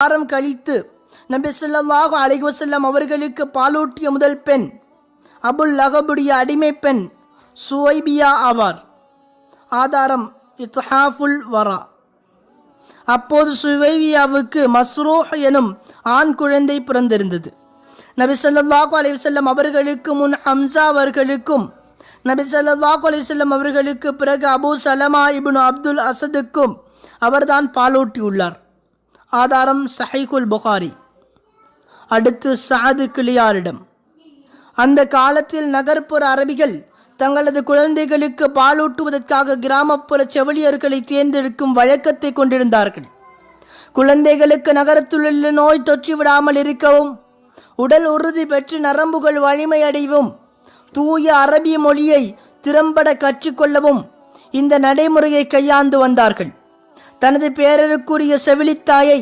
வாரம் கழித்து நபி ஸல்லல்லாஹு அலைஹி வஸல்லம் அவர்களுக்கு பாலூட்டிய முதல் பெண் அபுல் லஹபுடைய அடிமை பெண் சுவைபியா ஆவார். ஆதாரம் இத்ஹாஃபுல் வரா. அப்போது சுவைபியாவுக்கு மஸ்ரூஹ் எனும் ஆண் குழந்தை பிறந்திருந்தது. நபி ஸல்லல்லாஹு அலைஹி வஸல்லம் அவர்களுக்கு முன் ஹம்சா அவர்களுக்கும் நபி ஸல்லல்லாஹு அலைஹி வஸல்லம் அவர்களுக்கு பிறகு அபூ சலமா இப்னு அப்துல் அசதுக்கும் அவர்தான் பாலூட்டியுள்ளார். ஆதாரம் சஹீஹுல் புகாரி. அடுத்து சஅது கிளியாரிடம். அந்த காலத்தில் நகர்ப்புற அரபிகள் தங்களது குழந்தைகளுக்கு பாலூட்டுவதற்காக கிராமப்புற செவிலியர்களை தேர்ந்தெடுக்கும் வழக்கத்தை கொண்டிருந்தார்கள். குழந்தைகளுக்கு நகரத்திலுள்ள நோய் தொற்றிவிடாமல் இருக்கவும், உடல் உறுதி பெற்று நரம்புகள் வலிமையடைவும், தூய அரபி மொழியை திறம்பட கற்றுக்கொள்ளவும் இந்த நடைமுறையை கையாண்டு வந்தார்கள். தனது பேரருக்குரிய செவிலித்தாயை